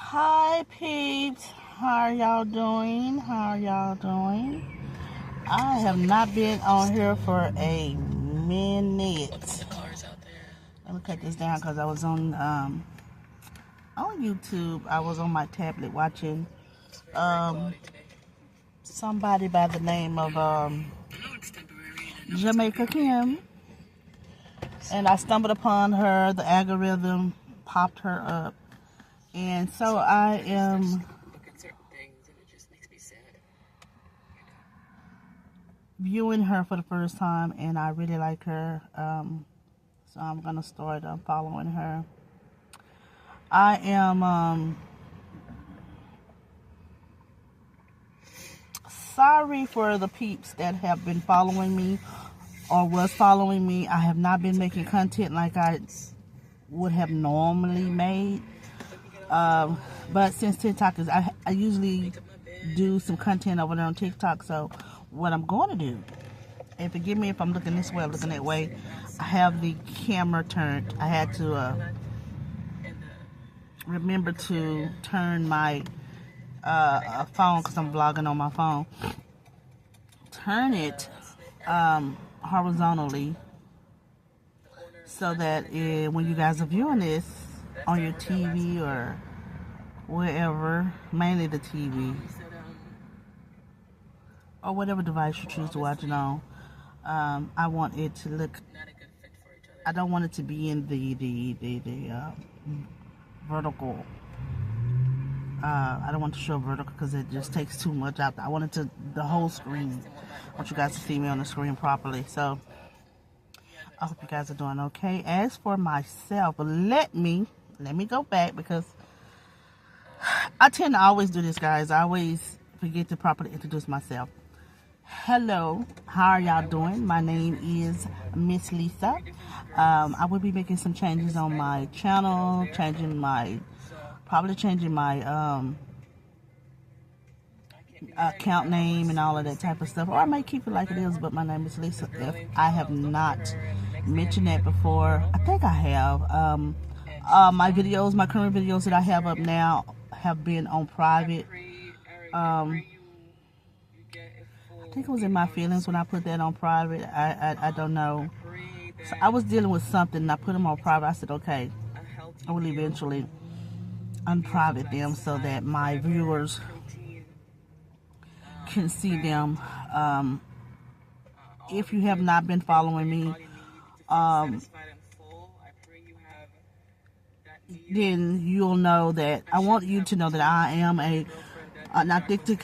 Hi peeps, how are y'all doing? How are y'all doing? I have not been on here for a minute. Let me cut this down because I was on YouTube. I was on my tablet watching somebody by the name of Jamaica Kim, and I stumbled upon her. The algorithm popped her up, and so I am viewing her for the first time, and I really like her. So I'm gonna start following her. I am sorry for the peeps that have been following me or was following me. I have not been making content like I would have normally made. But since TikTok is, I usually do some content over there on TikTok. So what I'm going to do, and forgive me if I'm looking this way or looking that way, I have the camera turned. I had to remember to turn my phone, because I'm vlogging on my phone, turn it horizontally, so that when you guys are viewing this on your TV or wherever, mainly the TV or whatever device you choose to watch it on, I want it to look, I don't want it to be in the vertical. I don't want to show vertical because it just takes too much out. I want it to, the whole screen. I want you guys to see me on the screen properly. So I hope you guys are doing okay. As for myself, let me go back, because I tend to always do this, guys. I always forget to properly introduce myself. Hello, how are y'all doing? My name is Miss Lisa. I will be making some changes on my channel, probably changing my account name and all of that type of stuff, or I might keep it like it is, but my name is Lisa. If I have not mentioned that before, I think I have. My videos, my current videos that I have up now have been on private. I think it was in my feelings when I put that on private. I don't know. So I was dealing with something and I put them on private. I said, okay, I will eventually unprivate them so that my viewers can see them. If you have not been following me, then you'll know that I want you to know that I am an addicted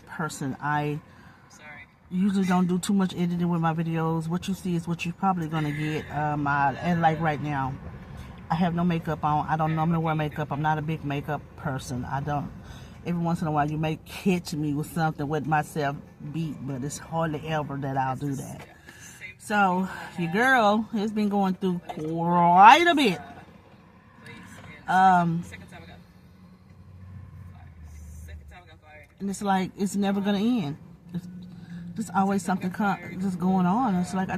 person. I usually don't do too much editing with my videos. What you see is what you're probably gonna get. And like right now, I have no makeup on. I don't normally wear makeup. I'm not a big makeup person. I don't. Every once in a while, you may catch me with something with myself beat, but it's hardly ever that I'll do that. So your girl has been going through quite a bit. And it's like it's never gonna end. There's always something just going on. It's like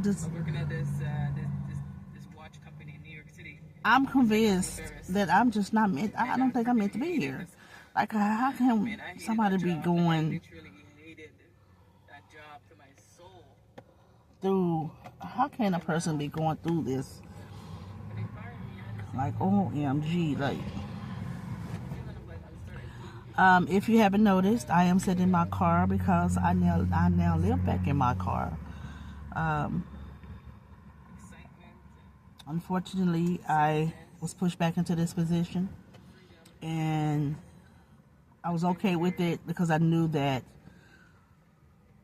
I'm convinced that I'm just not meant. I don't think I'm meant to be here. Like, how can somebody be going through? How can a person be going through this? Like, OMG, like. If you haven't noticed, I am sitting in my car because I now live back in my car. Unfortunately, I was pushed back into this position, and I was okay with it because I knew that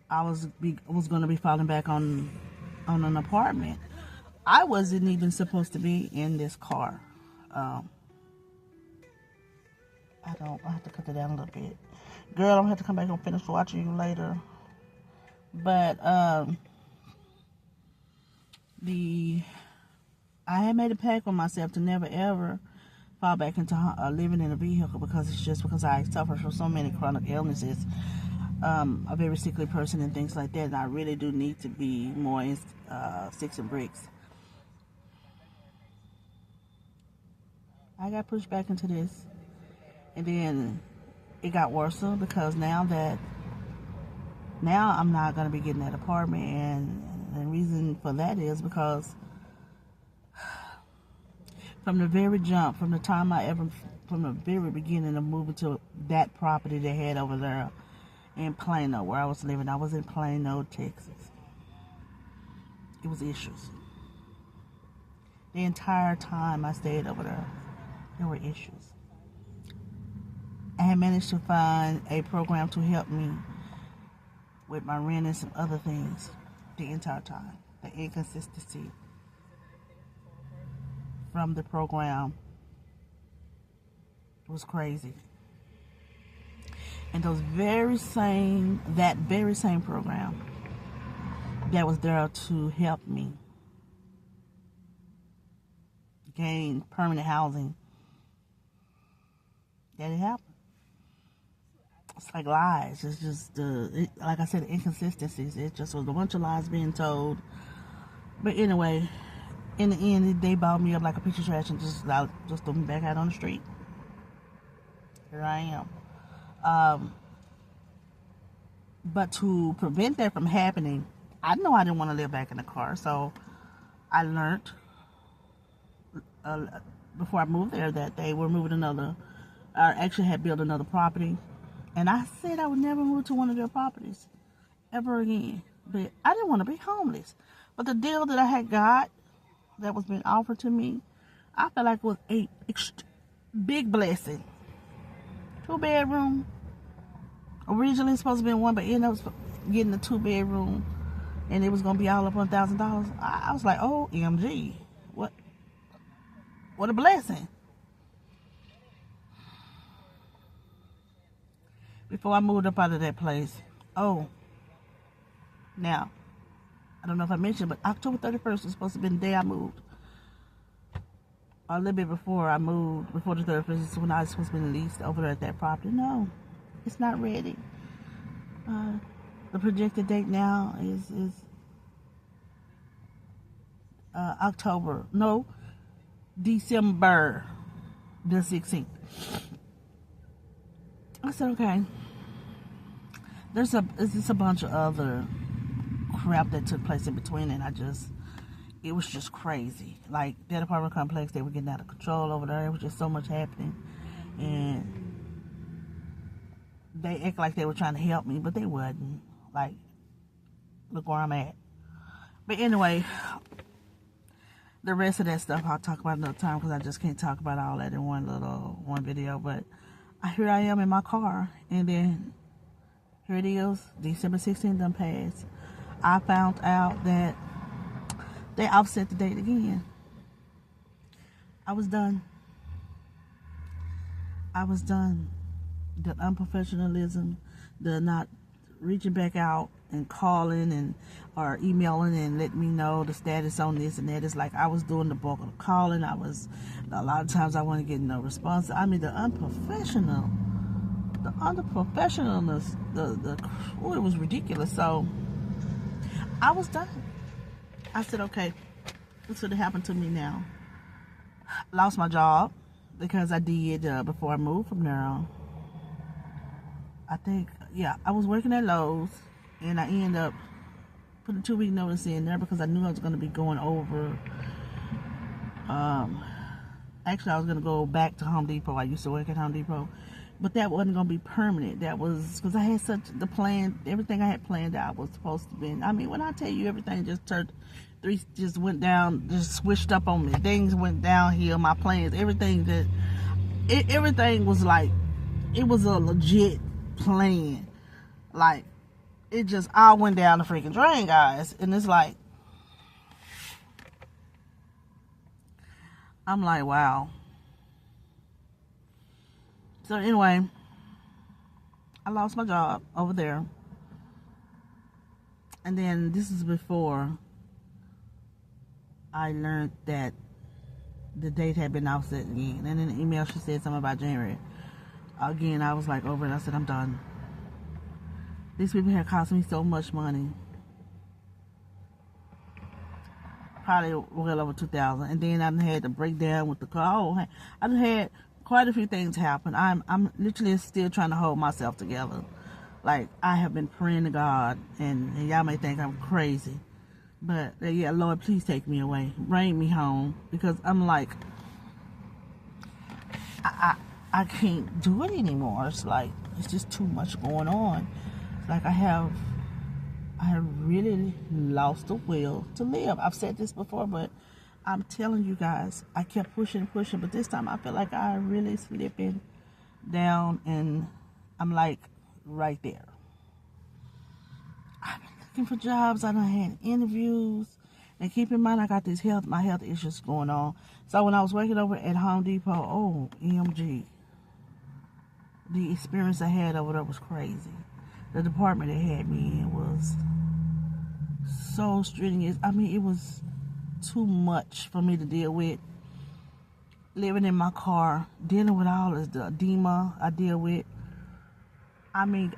I was going to be falling back on an apartment. I wasn't even supposed to be in this car. I have to cut it down a little bit. Girl, I'm going to have to come back and finish watching you later. But, I had made a pact with myself to never ever fall back into living in a vehicle, because it's just because I suffer from so many chronic illnesses, a very sickly person and things like that, and I really do need to be more in sticks and bricks. I got pushed back into this, And then it got worse because now I'm not going to be getting that apartment. And the reason for that is because from the very jump, from the very beginning of moving to that property they had over there in Plano, where I was living, I was in Plano, Texas. It was issues. The entire time I stayed over there were issues. I had managed to find a program to help me with my rent and some other things the entire time. The inconsistency from the program was crazy. And that very same program that was there to help me gain permanent housing, that it happened. It's like lies. It's just, like I said, the inconsistencies. It just was a bunch of lies being told. But anyway, in the end, they balled me up like a piece of trash and just threw me back out on the street. Here I am. But to prevent that from happening, I know I didn't want to live back in the car. So I learned before I moved there that they were moving actually had built another property. And I said I would never move to one of their properties ever again. But I didn't want to be homeless. But the deal that I had got that was being offered to me, I felt like it was a big blessing. 2-bedroom. Originally supposed to be one, but ended up getting a 2-bedroom. And it was going to be all up on $1,000. I was like, OMG. What a blessing. Before I moved up out of that place. Now, I don't know if I mentioned, but October 31st was supposed to be the day I moved. A little bit before I moved, before the 31st is when I was supposed to be released over there at that property. No, it's not ready. The projected date now is December the 16th. I said, okay. There's a bunch of other crap that took place in between, and it was just crazy. Like, that apartment complex, they were getting out of control over there. It was just so much happening. And they act like they were trying to help me, but they wasn't. Like, look where I'm at. But anyway, the rest of that stuff I'll talk about another time because I just can't talk about all that in one video. But here I am in my car, and then here it is, December 16th done passed. I found out that they offset the date again. I was done. The unprofessionalism, the not reaching back out and calling or emailing and letting me know the status on this and that. It's like I was doing the bulk of the calling. A lot of times I wasn't getting no response. I mean, the unprofessionalness, it was ridiculous. So I was done. I said, okay, what's going to happen to me now? Lost my job because I did before I moved from there. I was working at Lowe's, and I ended up putting a 2-week notice in there because I knew I was going to be going over. Actually, I was going to go back to Home Depot. I used to work at Home Depot, but that wasn't going to be permanent. That was because I had everything I had planned out was supposed to be. I mean, when I tell you everything just went down, just switched up on me. Things went downhill. My plans, everything was like, it was a legit plan. Like, it just all went down the freaking drain, guys. And it's like, I'm like, wow. So anyway, I lost my job over there. And then this is before I learned that the date had been offset again. And in the email she said something about January. Again, I was like over it. I said, I'm done. These people had cost me so much money. Probably well over $2,000. And then I had to break down with the car. I had quite a few things happened. I'm literally still trying to hold myself together. Like, I have been praying to God, and y'all may think I'm crazy, but yeah, Lord, please take me away, bring me home, because I'm like, I can't do it anymore. It's like, it's just too much going on. It's like I have really lost the will to live. I've said this before, but I'm telling you guys, I kept pushing, but this time I feel like I'm really slipping down, and I'm like right there. I've been looking for jobs. I done had interviews, and keep in mind I got my health issues going on. So when I was working over at Home Depot, oh, EMG, the experience I had over there was crazy. The department that had me in was so strenuous. I mean, it was too much for me to deal with. Living in my car, dealing with all this, the edema I deal with. I mean,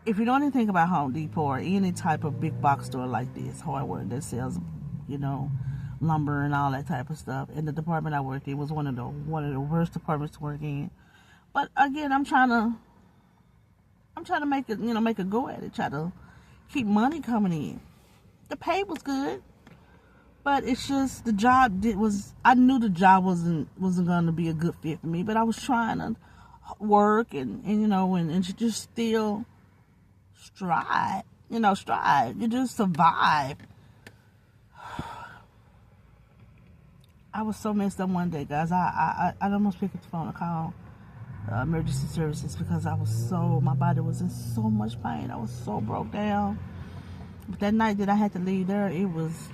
if you know anything about Home Depot or any type of big box store like this, hardware that sells, lumber and all that type of stuff, and the department I worked in was one of the worst departments to work in. But again, I'm trying to make it, make a go at it, try to keep money coming in. The pay was good, but it's just the job I knew the job wasn't going to be a good fit for me, but I was trying to work and just still strive. You just survive. I was so messed up one day, guys. I almost picked up the phone and called emergency services because my body was in so much pain. I was so broke down. But that night that I had to leave there, it was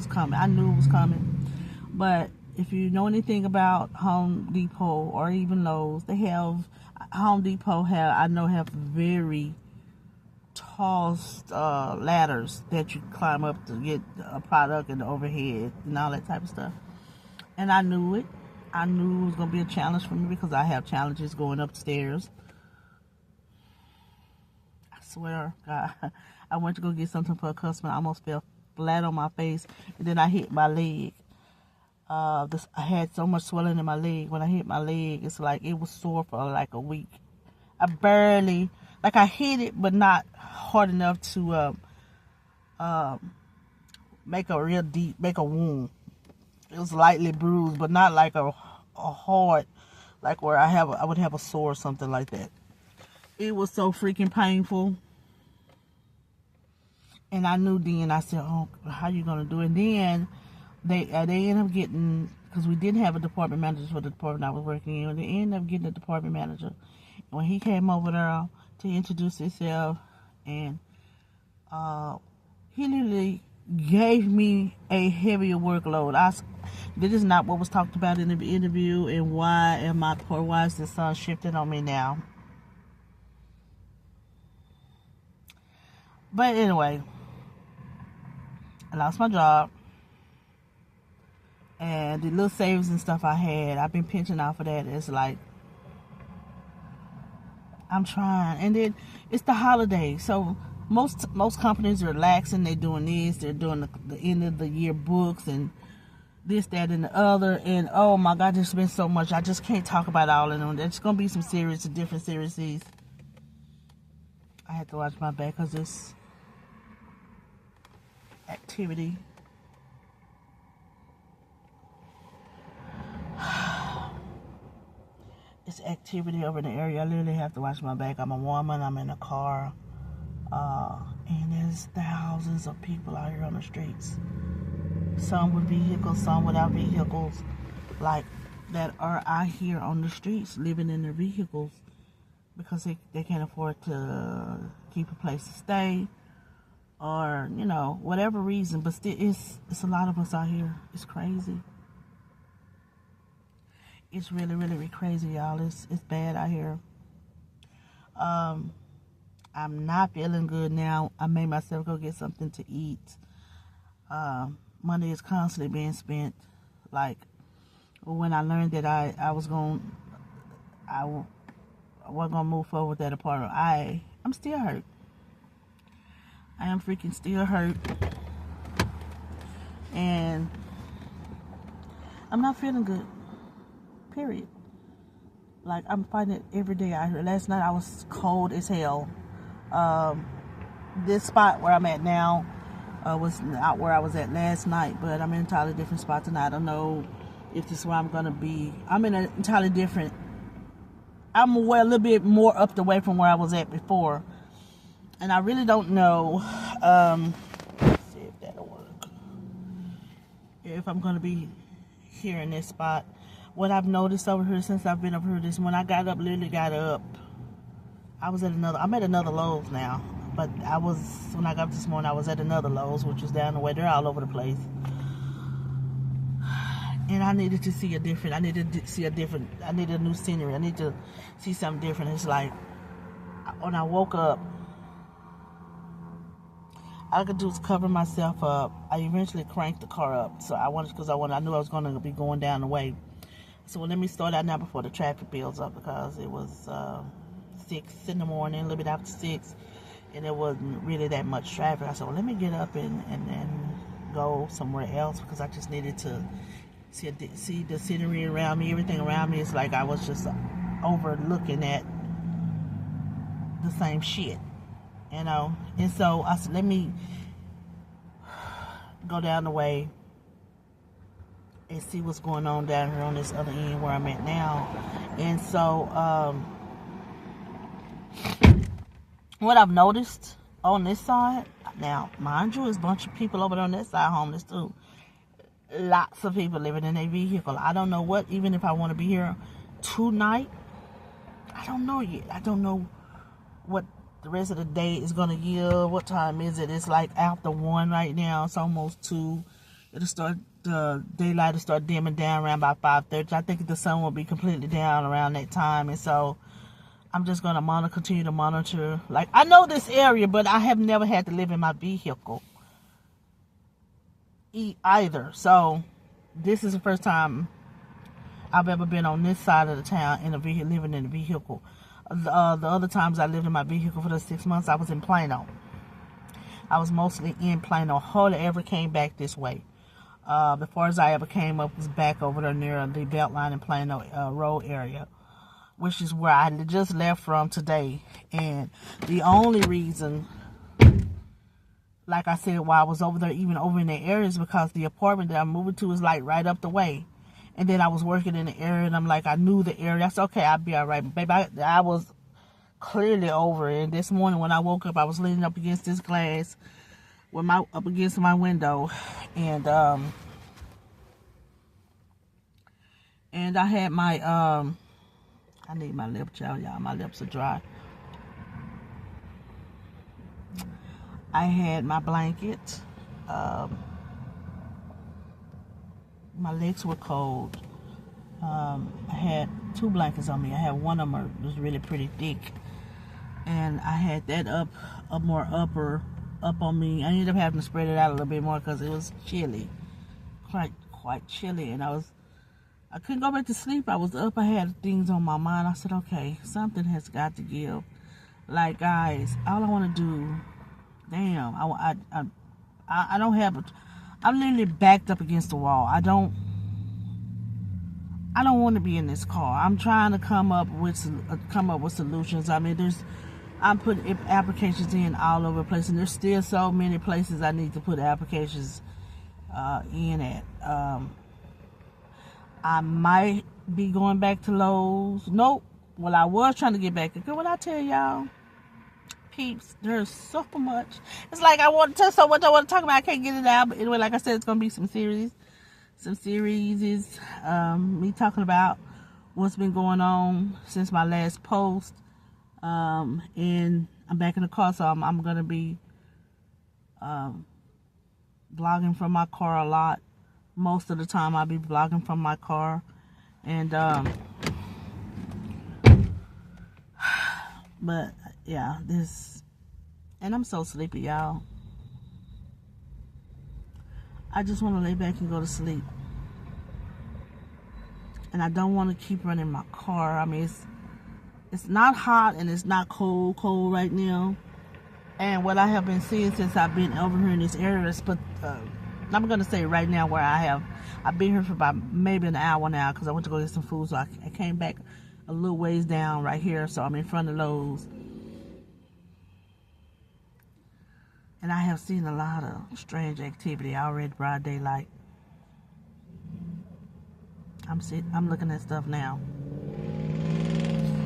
coming. I knew it was coming. But if you know anything about Home Depot or even Lowe's, Home Depot have very tall ladders that you climb up to get a product and the overhead and all that type of stuff. And I knew it. I knew it was going to be a challenge for me because I have challenges going upstairs. I swear, God, I went to go get something for a customer. I almost fell flat on my face, and then I hit my leg. I had so much swelling in my leg. When I hit my leg, it's like it was sore for like a week. I hit it, but not hard enough to make a wound. It was lightly bruised, but not like a hard, like where I would have a sore or something like that. It was so freaking painful. And I knew then, I said, oh, how you going to do it? And then they ended up getting, because we didn't have a department manager for the department I was working in, they ended up getting a department manager. And when he came over there to introduce himself, and he literally gave me a heavier workload. This is not what was talked about in the interview, and why is the sun shifting on me now? But anyway, I lost my job, and the little savings and stuff I had, I've been pinching out for that. It's like, I'm trying, and then it's the holidays, so most companies are relaxing. They're doing this, they're doing the end of the year books and this, that, and the other. And oh my God, there's been so much. I just can't talk about all of them. There's gonna be some different series. I had to watch my back because this activity. It's activity over in the area. I literally have to watch my back. I'm a woman. I'm in a car. And there's thousands of people out here on the streets. Some with vehicles, some without vehicles. Like, that are out here on the streets living in their vehicles because they can't afford to keep a place to stay. Or, whatever reason. But still, it's a lot of us out here. It's crazy. It's really, really crazy, y'all. It's bad out here. I'm not feeling good now. I made myself go get something to eat. Money is constantly being spent. Like, when I learned that I wasn't gonna move forward with that apartment, I'm still hurt. I am freaking still hurt. And I'm not feeling good. period. Like, I'm fighting it every day out here. Last night I was cold as hell. This spot where I'm at now was not where I was at last night, but I'm in an entirely different spot tonight. I don't know if this is where I'm going to be. I'm in an entirely different, I'm a little bit more up the way from where I was at before. And I really don't know, let's see if that'll work. If I'm going to be here in this spot. What I've noticed over here since I've been over here this morning, I got up, literally got up. I'm at another Lowe's now. But when I got up this morning, I was at another Lowe's, which was down the way. They're all over the place. And I needed to see a new scenery. I need to see something different. It's like, when I woke up, all I could do was cover myself up. I eventually cranked the car up. So I knew I was going to be going down the way. So let me start out now before the traffic builds up, because it was 6 in the morning, a little bit after 6. And there wasn't really that much traffic. I said, well, let me get up and go somewhere else, because I just needed to see the scenery around me. Everything around me is like I was just overlooking at the same shit, you know. And so I said, let me go down the way and see what's going on down here on this other end where I'm at now. And so what I've noticed on this side, now, mind you, there's a bunch of people over there on that side homeless too. Lots of people living in their vehicle. I don't know what, even if I want to be here tonight, I don't know yet. I don't know what the rest of the day is going to yield. What time is it? It's like after 1 right now. It's almost 2. The daylight will start dimming down around about 5:30. I think the sun will be completely down around that time. And so I'm just going to continue to monitor. Like, I know this area, but I have never had to live in my vehicle either. So this is the first time I've ever been on this side of the town living in a vehicle. The other times I lived in my vehicle for the 6 months, I was in Plano. I was mostly in Plano. Hardly ever came back this way. The farthest I ever came up was back over there near the Beltline and Plano Road area, which is where I just left from today. And the only reason, like I said, why I was over there, even over in the area, is because the apartment that I'm moving to is like right up the way. And then I was working in the area, and I'm like, I knew the area. I said, okay, I'll be all right. Baby, I was clearly over it. And this morning when I woke up, I was leaning up against this glass, up against my window, and I had my I need my lip gel, y'all. My lips are dry. I had my blanket. My legs were cold. I had 2 blankets on me. I had one of them was really pretty thick, and I had that up on me. I ended up having to spread it out a little bit more because it was chilly, quite chilly, and I couldn't go back to sleep. I was up. I had things on my mind. I said, okay, something has got to give. Like, guys, all I want to do, damn, I don't have I'm literally backed up against the wall. I don't want to be in this car. I'm trying to come up with solutions. I mean, I'm putting applications in all over the place, and there's still so many places I need to put applications in at. I might be going back to Lowe's. Nope. Well, I was trying to get back. What I tell y'all, peeps, there's so much. It's like I want to tell so much I want to talk about. I can't get it out. But anyway, like I said, it's going to be some series. Is me talking about what's been going on since my last post. And I'm back in the car, so I'm going to be vlogging from my car a lot. Most of the time I'll be vlogging from my car. And but yeah, and I'm so sleepy, y'all. I just want to lay back and go to sleep. And I don't want to keep running my car. I mean, it's not hot and it's not cold right now. And what I have been seeing since I've been over here in this area is I'm gonna say right now where I've been here for about maybe an hour now because I went to go get some food. So I came back a little ways down right here. So I'm in front of Lowe's. And I have seen a lot of strange activity already broad daylight. I'm looking at stuff now.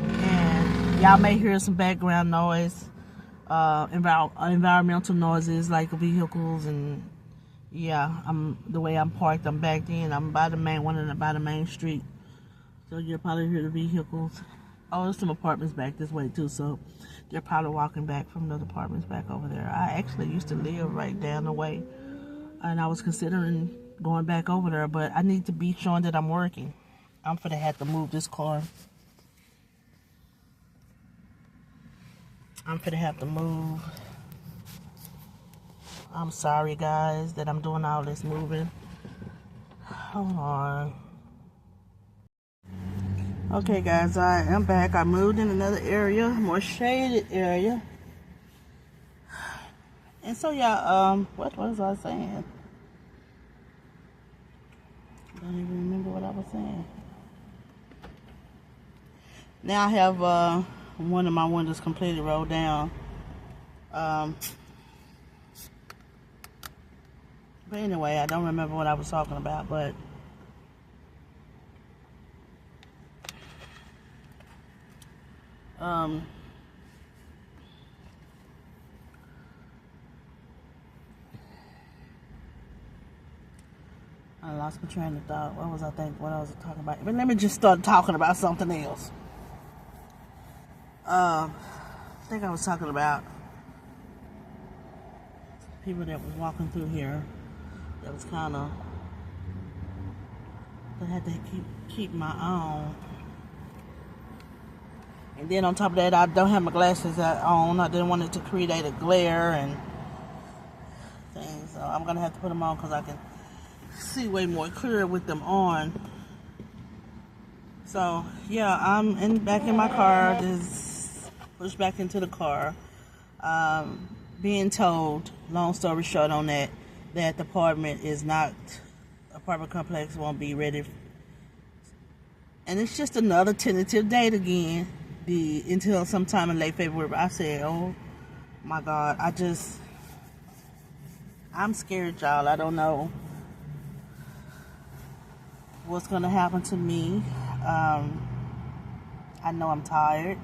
And y'all may hear some background noise, environmental noises like vehicles and yeah, the way I'm parked, I'm backed in. I'm by the main street. So you'll probably hear the vehicles. Oh, there's some apartments back this way too, so they're probably walking back from the apartments back over there. I actually used to live right down the way, and I was considering going back over there, but I need to be showing that I'm working. I'm gonna have to move this car. I'm gonna have to move. I'm sorry, guys, that I'm doing all this moving. Hold on. Okay, guys, I am back. I moved in another area, more shaded area. And so, yeah, what was I saying? I don't even remember what I was saying. Now I have one of my windows completely rolled down. But anyway, I don't remember what I was talking about, but I lost my train of thought. What was I talking about? But let me just start talking about something else. I think I was talking about people that was walking through here. That was kind of, I had to keep my own. And then on top of that, I don't have my glasses on. I didn't want it to create a glare and things. So I'm gonna have to put them on because I can see way more clear with them on. So yeah, I'm back in my car. Just pushed back into the car. Being told, long story short on that the apartment complex won't be ready. And it's just another tentative date again, until sometime in late February. I said, oh my God, I'm scared, y'all. I don't know what's gonna happen to me. I know I'm tired.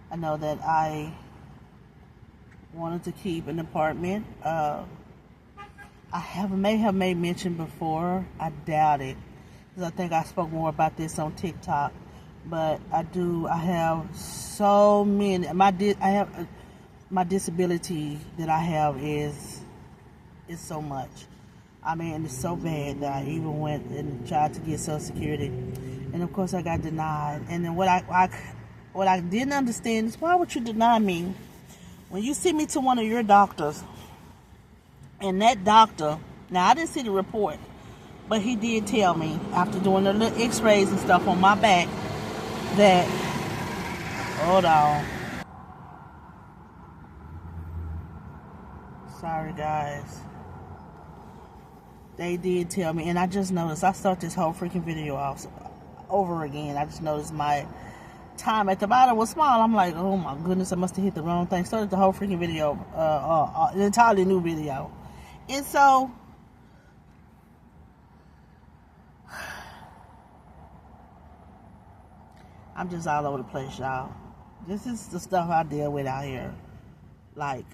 I know that I wanted to keep an apartment. I may have made mention before. I doubt it, because I think I spoke more about this on TikTok. But I have so many. My disability that I have is so much. I mean, it's so bad that I even went and tried to get Social Security, and of course I got denied. And then what I didn't understand is, why would you deny me when you send me to one of your doctors, and that doctor, now I didn't see the report, but he did tell me after doing the little x-rays and stuff on my back that, hold on, sorry guys, they did tell me, and I just noticed, I start this whole freaking video off over again. I just noticed my time at the bottom was small. I'm like, oh my goodness, I must have hit the wrong thing. Started the whole freaking video, an entirely new video. And so I'm just all over the place, y'all. This is the stuff I deal with out here. Like,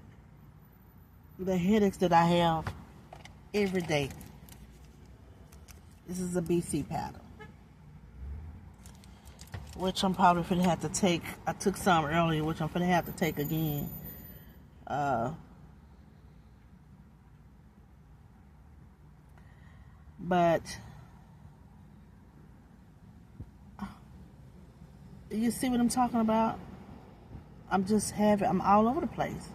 the headaches that I have every day. This is a BC pattern, which I'm probably going to have to take. I took some earlier, which I'm going to have to take again. But you see what I'm talking about? I'm all over the place.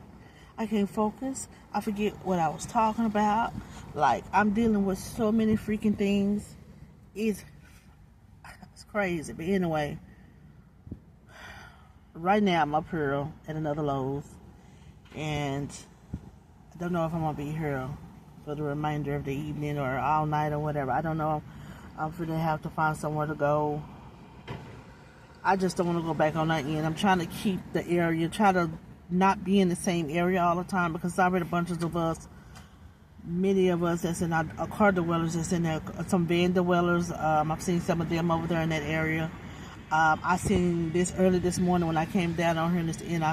I can't focus. I forget what I was talking about. Like, I'm dealing with so many freaking things. It's crazy. But anyway, right now I'm up here at another Lowe's, and I don't know if I'm gonna be here for the remainder of the evening or all night or whatever. I don't know. I'm gonna have to find somewhere to go. I just don't want to go back on that end. I'm trying to keep the area, try to not be in the same area all the time, because I read a bunch of us, many of us that's in our car dwellers that's in there, some van dwellers. I've seen some of them over there in that area. I seen this early this morning when I came down on here in this end.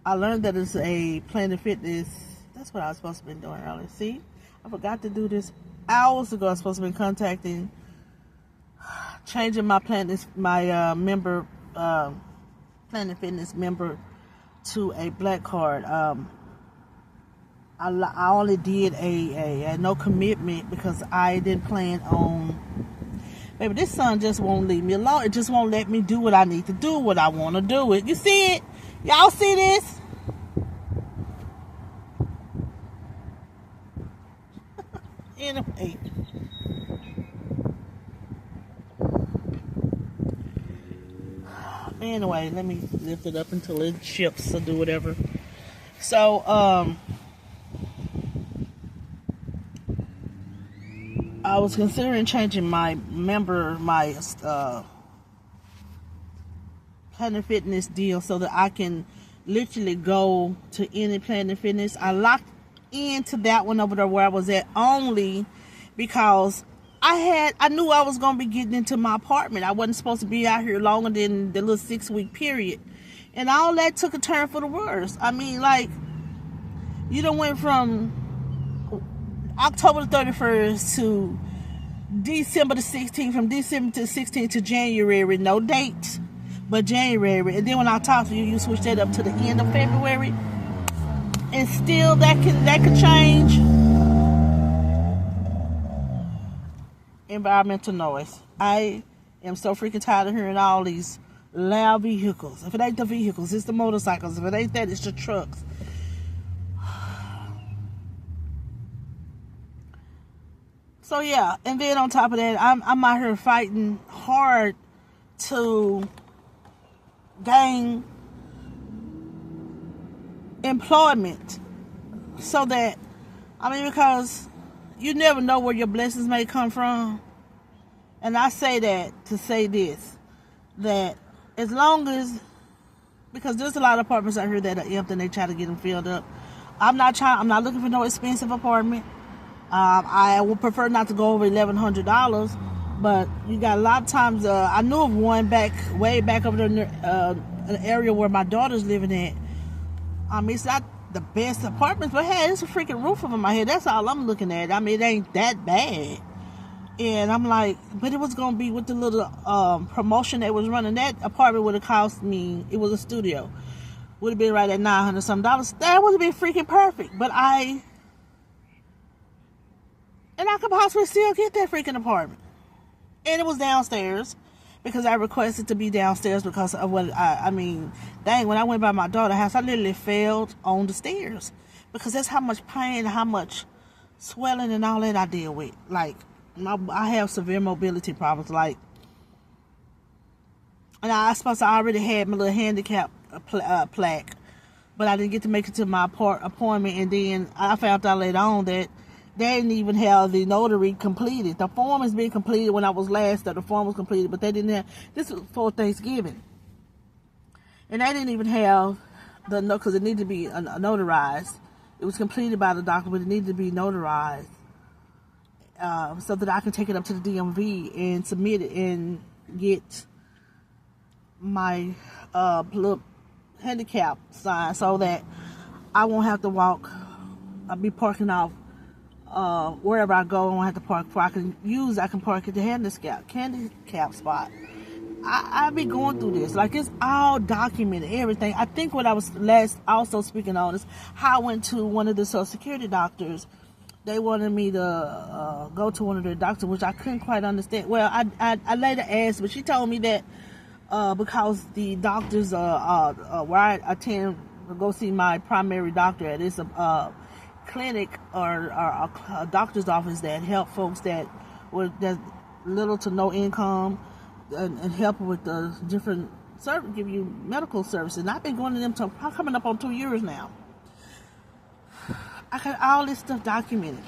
I learned that it's a Planet Fitness. That's what I was supposed to be doing earlier. See, I forgot to do this hours ago. I was supposed to be changing my member, Planet Fitness member to a black card. I only did a no commitment because I didn't plan on. Baby, this son just won't leave me alone. It just won't let me do what I need to do, what I want to do. You see it? Y'all see this? Anyway, let me lift it up until it shifts or do whatever. So, I was considering changing my Planet Fitness deal so that I can literally go to any Planet Fitness. I locked into that one over there where I was at only because I knew I was going to be getting into my apartment. I wasn't supposed to be out here longer than the little 6-week period. And all that took a turn for the worse. I mean, like, you done went from October the 31st to December the 16th, from December to 16th to January, no date, but January. And then when I talk to you, you switch that up to the end of February. And still that could change. Environmental noise. I am so freaking tired of hearing all these loud vehicles. If it ain't the vehicles, it's the motorcycles. If it ain't that, it's the trucks. So yeah, and then on top of that, I'm out here fighting hard to gain employment, so that, because you never know where your blessings may come from. And I say that to say this, that as long as, because there's a lot of apartments out here that are empty and they try to get them filled up. I'm not looking for no expensive apartment. I would prefer not to go over $1,100, but you got a lot of times. I knew of one way back over there, an area where my daughter's living at. It's not the best apartments, but hey, it's a freaking roof over my head. That's all I'm looking at. It ain't that bad. And I'm like, but it was gonna be with the little promotion that was running. That apartment would have cost me. It was a studio. Would have been right at $900 some. That would have been freaking perfect. But I could possibly still get that freaking apartment. And it was downstairs, because I requested to be downstairs because of what dang, when I went by my daughter's house, I literally fell on the stairs, because that's how much pain, how much swelling and all that I deal with. Like, I have severe mobility problems, like, and I suppose I already had my little handicap plaque, but I didn't get to make it to my appointment, and then I found out later on that they didn't even have the notary completed. The form has been completed when I was last there. The form was completed, but they didn't have, this was for Thanksgiving. And they didn't even have because it needed to be notarized. It was completed by the doctor, but it needed to be notarized so that I can take it up to the DMV and submit it and get my little handicap sign, so that I won't have to walk. I'll be parking off wherever I go. I won't have to park. I can park at the handicap spot. I be going through this. Like, it's all documented, everything. I think what I was last also speaking on is how I went to one of the Social Security doctors. They wanted me to go to one of their doctors, which I couldn't quite understand. Well, I later asked, but she told me that because the doctors where I attend to go see my primary doctor at, is a clinic or a doctor's office that help folks that little to no income, and help with the different give you medical services. And I've been going to them coming up on 2 years now. I got all this stuff documented.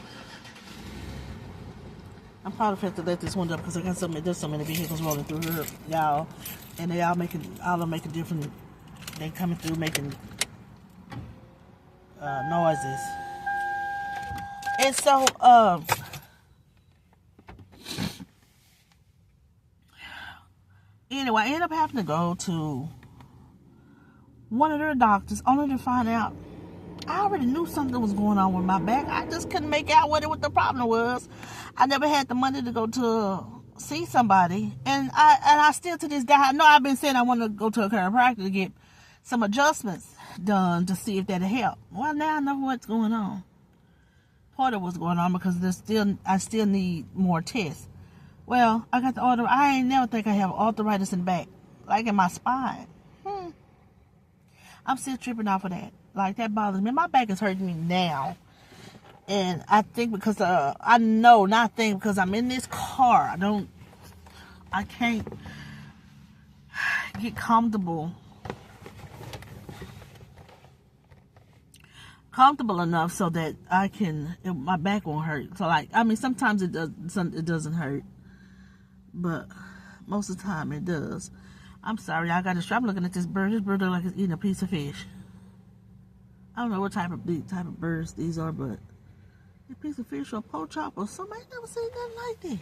I'm probably have to let this one up because I got there's so many vehicles rolling through here, y'all, and they all of them making different. They coming through making noises, and so anyway, I ended up having to go to one of their doctors only to find out I already knew something was going on with my back. I just couldn't make out what the problem was. I never had the money to go to see somebody, and I still to this day, I know I've been saying I want to go to a chiropractor to get some adjustments done to see if that'll help. Well, now I know what's going on. Part of what's going on because I still need more tests. Well, I got the order. I ain't never think I have arthritis in the back, like in my spine. I'm still tripping off of that. Like, that bothers me. My back is hurting me now. And I think because, because I'm in this car. I can't get comfortable enough so that my back won't hurt. So, like, I mean, sometimes it doesn't hurt. But most of the time it does. I'm sorry, I got I'm looking at this bird. This bird looks like it's eating a piece of fish. I don't know what type of birds these are, but a piece of fish or a pork chop or something. I ain't never seen nothing like that.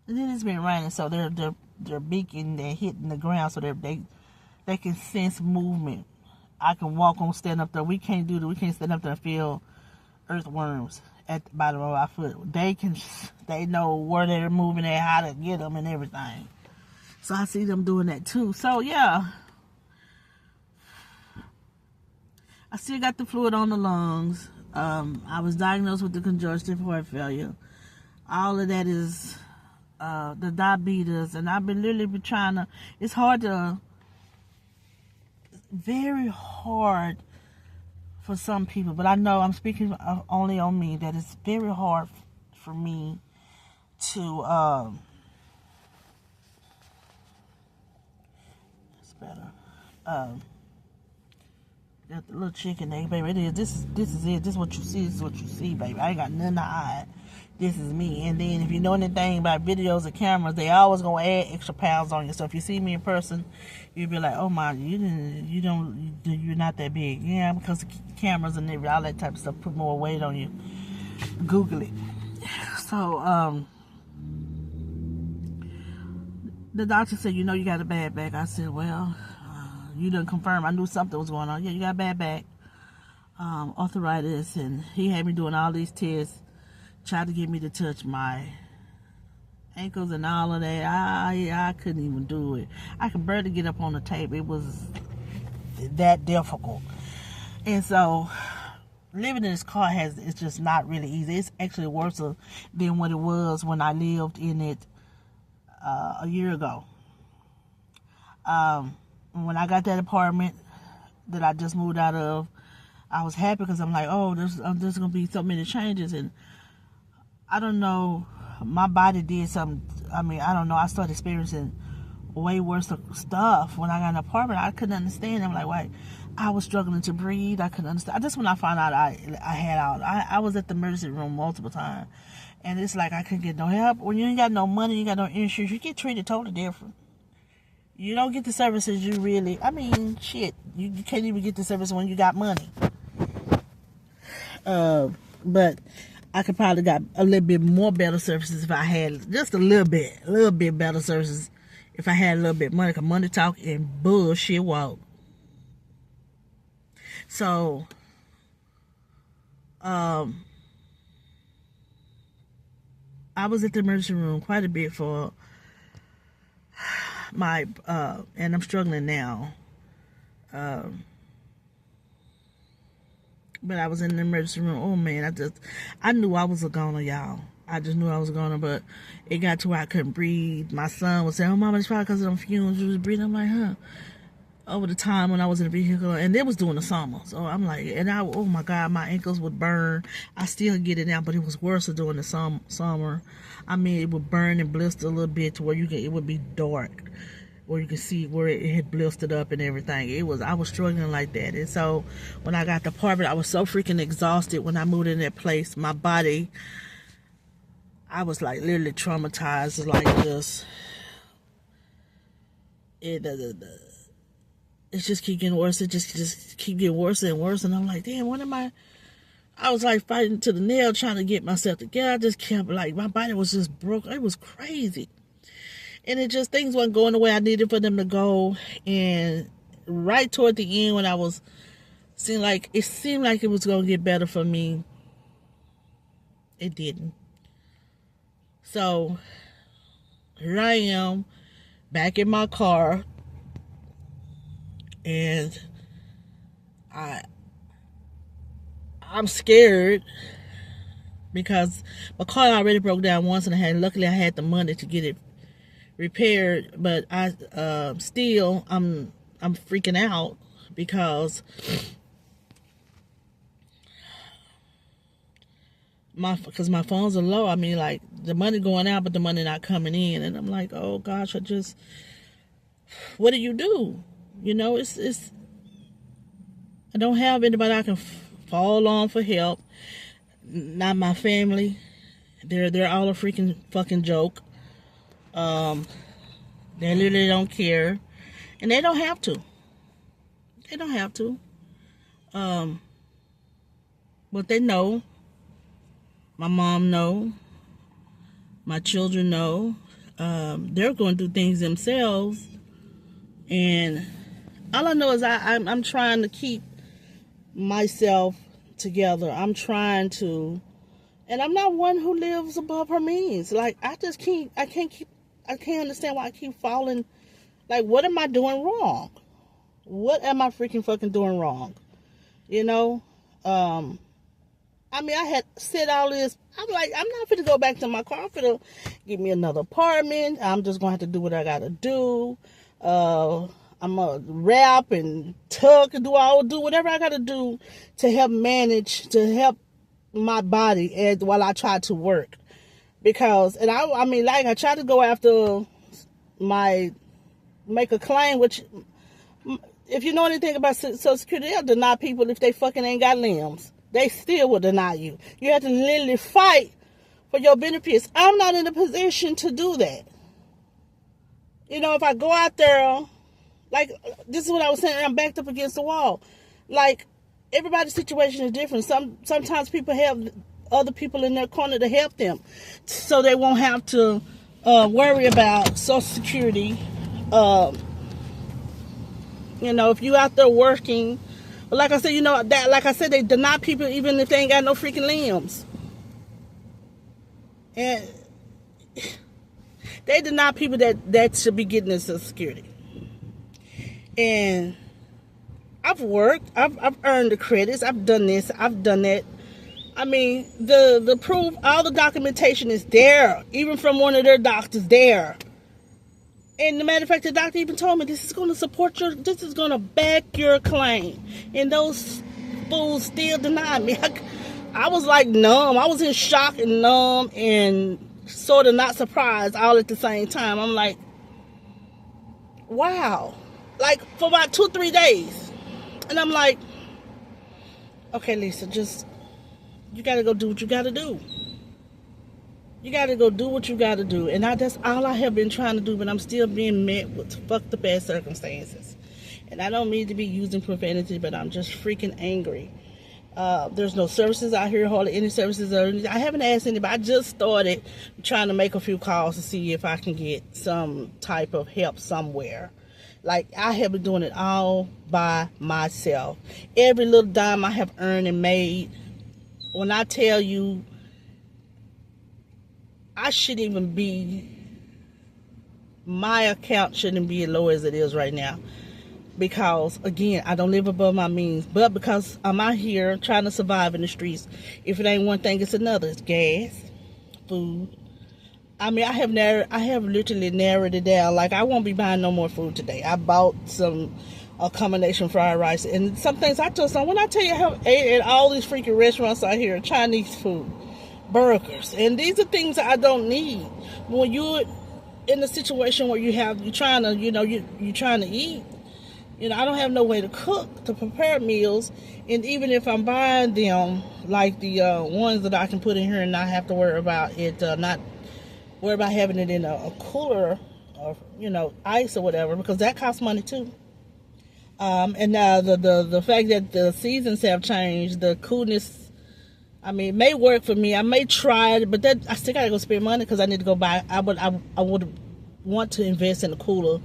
And then it's been raining, so they're beaking, they're hitting the ground, so they can sense movement. I can walk on, stand up there. We can't stand up there and feel earthworms at the bottom of our foot. They know where they're moving at, how to get them and everything. So I see them doing that too. So yeah, I still got the fluid on the lungs. I was diagnosed with the congestive heart failure. All of that is the diabetes, and I've been literally trying to. It's very hard for some people, but I know I'm speaking only on me, that it's very hard for me to it's better got the little chicken egg, baby. This is it. This is what you see. This is what you see, baby. I ain't got nothing to hide. This is me. And then if you know anything about videos and cameras, they always gonna add extra pounds on you. So if you see me in person, you'll be like, oh my, you're not that big. Yeah, because the cameras and all that type of stuff put more weight on you. Google it. So the doctor said, you got a bad back. I said, well, you didn't confirm. I knew something was going on. Yeah, you got a bad back, arthritis, and he had me doing all these tests, tried to get me to touch my ankles and all of that. I couldn't even do it. I could barely get up on the table. It was that difficult. And so living in this car it's just not really easy. It's actually worse than what it was when I lived in it a year ago. When I got that apartment that I just moved out of, I was happy because I'm like, oh, there's going to be so many changes. And I don't know, my body did something. I mean, I don't know. I started experiencing way worse stuff when I got an apartment. I couldn't understand. I'm like, wait, I was struggling to breathe. I couldn't understand. Just when I found out I was at the emergency room multiple times. And it's like I couldn't get no help. When you ain't got no money, you got no insurance, you get treated totally different. You don't get the services you really, shit. You can't even get the service when you got money. But I could probably got a little bit more better services if I had just a little bit better services if I had a little bit money. Cause money talk and bullshit walk. So, I was at the emergency room quite a bit for my and I'm struggling now. But I was in the emergency room. Oh man, I knew I was a goner, y'all. I just knew I was a goner, but it got to where I couldn't breathe. My son was saying, "Oh, Mama, it's probably because of them fumes you was breathing." I'm like, huh. Over the time when I was in the vehicle, and it was during the summer, so I'm like, oh my God, my ankles would burn. I still get it now, but it was worse during the summer. It would burn and blister a little bit to where it would be dark. where you can see where it had blistered up and everything. I was struggling like that. And so when I got the apartment, I was so freaking exhausted when I moved in that place. My body, I was like literally traumatized, like just it just keep getting worse. It just keep getting worse and worse. And I'm like, damn, what am I was like fighting to the nail trying to get myself together. I just kept like, my body was just broke. It was crazy. And it just, things weren't going the way I needed for them to go. And right toward the end when I was seemed like it was going to get better for me, it didn't. So here I am back in my car, and I'm scared because my car already broke down once, and luckily I had the money to get it repaired. But I'm freaking out because my phones are low. I mean, like, the money going out, but the money not coming in, and I'm like, oh gosh, what do you do? You know, it's I don't have anybody I can fall on for help. Not my family. They're all a freaking fucking joke. They literally don't care, and they don't have to. They don't have to. But they know. My mom know. My children know. They're going to do things themselves, and all I know is I'm trying to keep myself together. I'm trying to, and I'm not one who lives above her means. Like, I can't understand why I keep falling. Like, what am I doing wrong? What am I freaking fucking doing wrong? You know? I mean, I had said all this. I'm like, I'm not finna go back to my car. I'm finna get me another apartment. I'm just gonna have to do what I gotta do. I'm gonna wrap and tuck and do whatever I gotta do to help my body while I try to work. Because, and I mean, like, I try to go after make a claim, which, if you know anything about Social Security, they'll deny people if they fucking ain't got limbs. They still will deny you. You have to literally fight for your benefits. I'm not in a position to do that. You know, if I go out there, like, this is what I was saying, I'm backed up against the wall. Like, everybody's situation is different. Sometimes people have other people in their corner to help them, so they won't have to worry about Social Security. You know, if you out there working, but like I said, you know, that, like I said, they deny people even if they ain't got no freaking limbs. And they deny people that should be getting this Social Security. And I've worked, I've earned the credits, I've done this, I've done that. I mean, the proof, all the documentation is there, even from one of their doctors there. And the matter of fact, the doctor even told me this is going to back your claim. And those fools still denied me. I was like numb. I was in shock and numb and sort of not surprised all at the same time. I'm like, wow. Like, for about 2-3 days. And I'm like, okay, Lisa, you got to go do what you got to do. You got to go do what you got to do. And that's all I have been trying to do, but I'm still being met with fucked up ass circumstances. And I don't mean to be using profanity, but I'm just freaking angry. There's no services out here, hardly any services. I haven't asked anybody. I just started trying to make a few calls to see if I can get some type of help somewhere. Like, I have been doing it all by myself. Every little dime I have earned and made, when I tell you, my account shouldn't be as low as it is right now. Because, again, I don't live above my means. But because I'm out here trying to survive in the streets, if it ain't one thing, it's another. It's gas, food. I mean, I have literally narrowed it down. Like, I won't be buying no more food today. I bought a combination fried rice. And some things I just don't. When I tell you how I ate at all these freaking restaurants out here, Chinese food, burgers, and these are things I don't need. When in a situation where you're trying to, you're trying to eat. I don't have no way to cook, to prepare meals. And even if I'm buying them, like the ones that I can put in here and not have to worry about it, not worry about having it in a cooler or, ice or whatever, because that costs money too. And now the fact that the seasons have changed, the coolness, it may work for me. I may try it, but that I still gotta go spend money because I need to go buy. I would want to invest in a cooler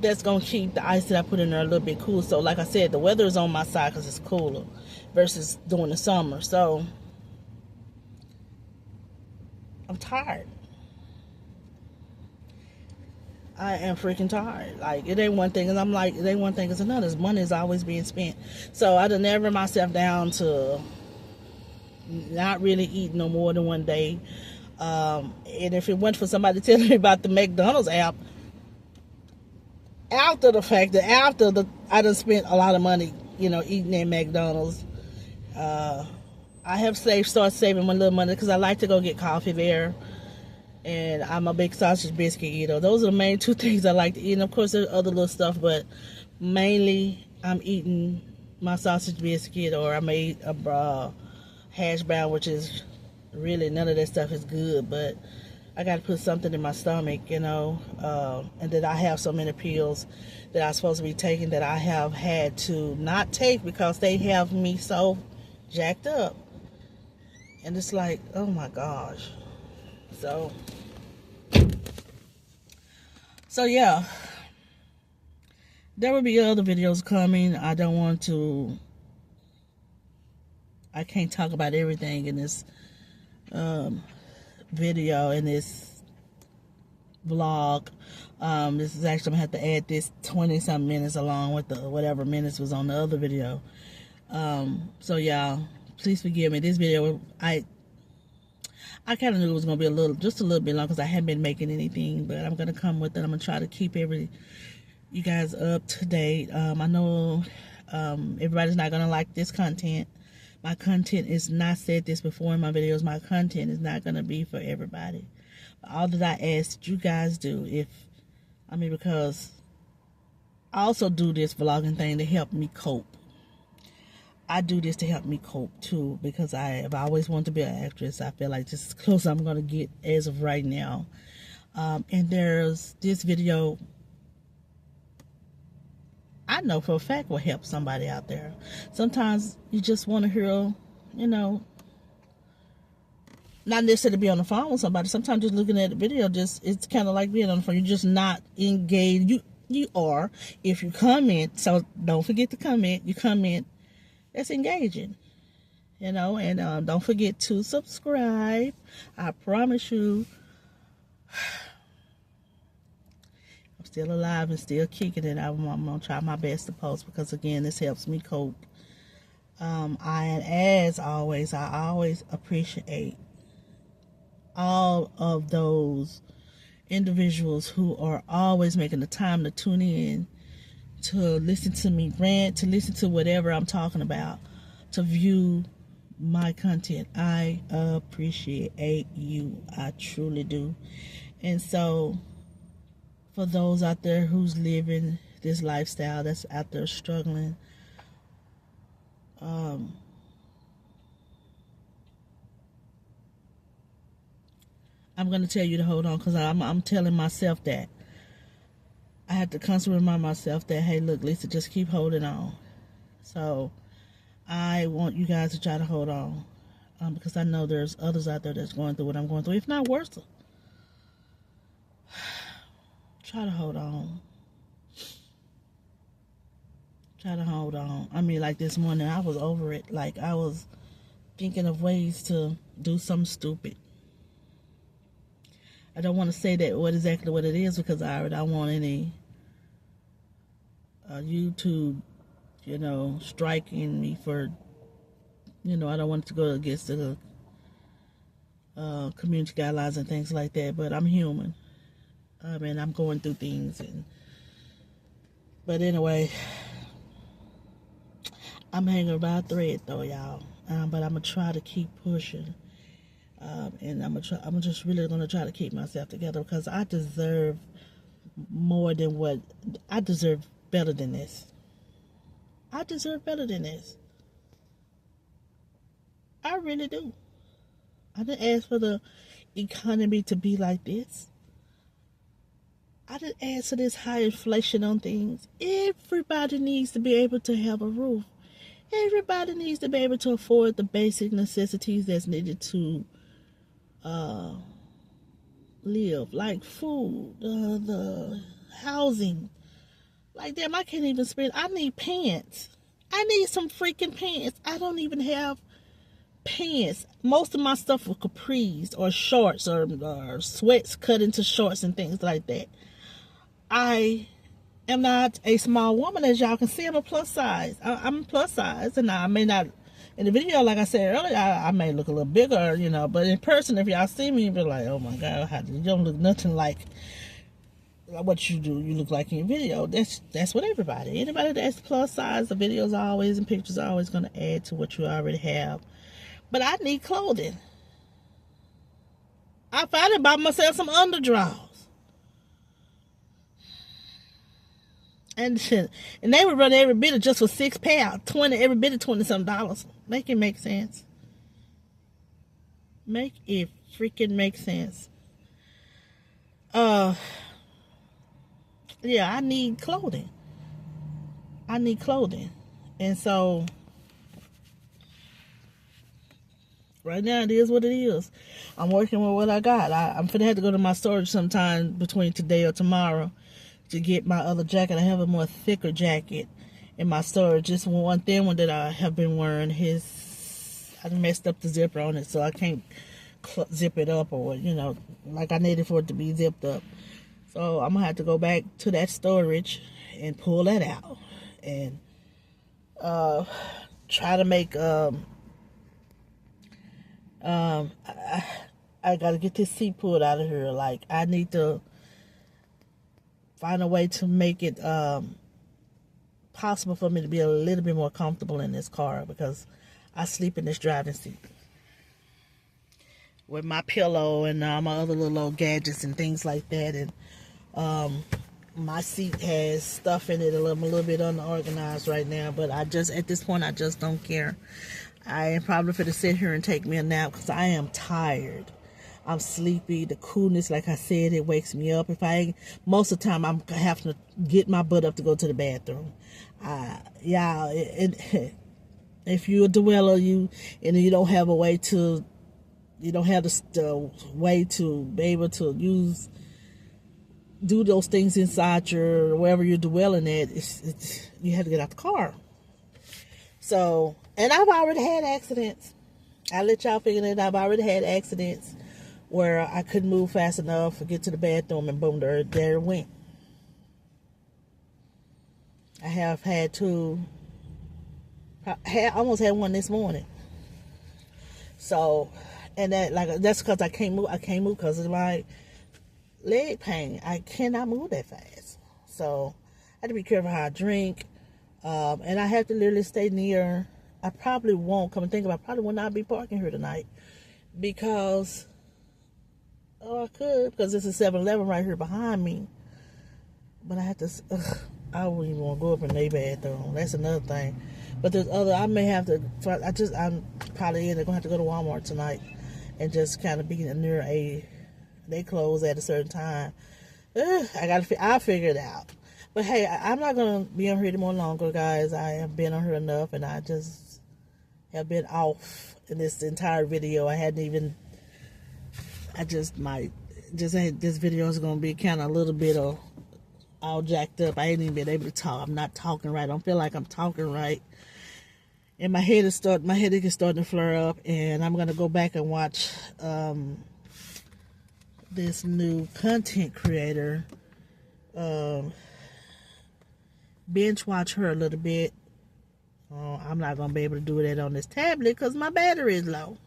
that's gonna keep the ice that I put in there a little bit cool. So like I said, the weather is on my side because it's cooler versus during the summer. So I'm tired. I am freaking tired. Like, it ain't one thing, and I'm like, it ain't one thing, it's another. Money is always being spent. So I done narrowed myself down to not really eat no more than one day. And if it went for somebody telling me about the McDonald's app, after the fact that I done spent a lot of money, eating at McDonald's, I have started saving my little money because I like to go get coffee there, and I'm a big sausage biscuit eater. Those are the main two things I like to eat. And of course there's other little stuff, but mainly I'm eating my sausage biscuit, or I made a hash brown, which is really, none of that stuff is good, but I got to put something in my stomach, and that I have so many pills that I'm supposed to be taking that I have had to not take because they have me so jacked up. And it's like, oh my gosh. So yeah, there will be other videos coming. I can't talk about everything in this video, in this vlog. This is actually, I'm gonna have to add this 20-something minutes along with the whatever minutes was on the other video. So y'all, please forgive me. This video, I kind of knew it was gonna be just a little bit long because I haven't been making anything, but I'm gonna come with it. I'm gonna try to keep you guys up to date. I know everybody's not gonna like this content. My content is not, said this before in my videos, my content is not gonna be for everybody. All that I ask that you guys do, because I also do this vlogging thing to help me cope. I do this to help me cope too, because I've always wanted to be an actress. I feel like this is as close as I'm going to get as of right now. And there's this video I know for a fact will help somebody out there. Sometimes you just want to hear, not necessarily be on the phone with somebody. Sometimes just looking at the video, it's kind of like being on the phone. You're just not engaged. You are, if you comment, so don't forget to comment. You comment, that's engaging, and don't forget to subscribe. I promise you, I'm still alive and still kicking it. I'm gonna try my best to post because, again, this helps me cope. As always, I always appreciate all of those individuals who are always making the time to tune in, to listen to me rant, to listen to whatever I'm talking about, to view my content. I appreciate you. I truly do. And so, for those out there who's living this lifestyle, that's out there struggling, I'm going to tell you to hold on, because I'm telling myself that. I have to constantly remind myself that, hey, look, Lisa, just keep holding on. So I want you guys to try to hold on, because I know there's others out there that's going through what I'm going through, if not worse. Try to hold on. Try to hold on. Like this morning, I was over it. Like, I was thinking of ways to do something stupid. I don't want to say that exactly what it is, because I don't want any YouTube, striking me for, I don't want it to go against the community guidelines and things like that. But I'm human. I'm going through things. But anyway, I'm hanging by a thread though, y'all. But I'm going to try to keep pushing. And I'm just really gonna try to keep myself together, because I deserve more than what I deserve. Better than this. I deserve better than this. I really do. I didn't ask for the economy to be like this. I didn't ask for this high inflation on things. Everybody needs to be able to have a roof. Everybody needs to be able to afford the basic necessities that's needed to live, like food, the housing. Like, damn, I can't even spend. I need pants. I need some freaking pants. I don't even have pants. Most of my stuff were capris or shorts or sweats cut into shorts and things like that. I am not a small woman, as y'all can see. I'm a plus size. I'm plus size, and I may not, in the video, like I said earlier, I may look a little bigger, but in person, if y'all see me, you'll be like, oh my God, you don't look nothing like what you look like in your video. That's what everybody. Anybody that's plus size, the videos always and pictures are always going to add to what you already have. But I need clothing. I finally bought myself some underdrawers. And they would run every bit of just for £6, every bit of $20-something. Make it make sense. Make it freaking make sense. Yeah, I need clothing. And so right now it is what it is. I'm working with what I got. I'm finna have to go to my storage sometime between today or tomorrow to get my other jacket. I have a more thicker jacket in my storage. Just one thin one that I have been wearing. I messed up the zipper on it, so I can't zip it up, or like I needed for it to be zipped up. So I'm gonna have to go back to that storage and pull that out and try to make I gotta get this seat pulled out of here. Like, I need to find a way to make it possible for me to be a little bit more comfortable in this car, because I sleep in this driving seat with my pillow and my other little old gadgets and things like that. And my seat has stuff in it. I'm a little bit unorganized right now, but at this point, I just don't care. I am probably going to sit here and take me a nap, because I am tired. I'm sleepy. The coolness, like I said, it wakes me up. Most of the time, I'm having to get my butt up to go to the bathroom. If you're a dweller, and you don't have a way to, you don't have the way to be able to do those things inside wherever you're dwelling at, you have to get out the car. So, and I've already had accidents. I let y'all figure that I've already had accidents where I couldn't move fast enough to get to the bathroom, and boom, there it went. I have had almost had one this morning. So, and that's because I can't move. I can't move because of my leg pain. I cannot move that fast. So I have to be careful how I drink. And I have to literally stay near. I probably won't, come and think about it, I probably will not be parking here tonight, because I could, because there's a 7-Eleven right here behind me. But I have to, I wouldn't even want to go up in their bathroom. That's another thing. But there's I may have to, I'm probably going to have to go to Walmart tonight and just kind of be near they close at a certain time. I'll figure it out. But hey, I'm not going to be on here anymore longer, guys. I have been on here enough, and I just have been off in this entire video. This video is going to be kind of a little bit all jacked up. I ain't even been able to talk. I'm not talking right. I don't feel like I'm talking right. And my head is starting to flare up, and I'm going to go back and watch this new content creator, binge watch her a little bit. I'm not going to be able to do that on this tablet because my battery is low.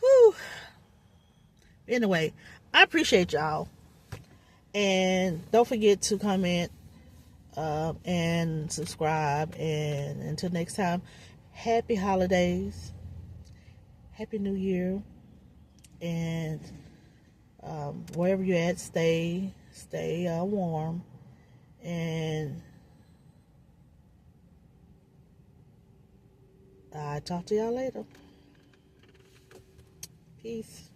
Whew. Anyway, I appreciate y'all. And don't forget to comment and subscribe. And until next time, happy holidays. Happy New Year. And wherever you're at, stay warm. And I'll talk to y'all later. Peace.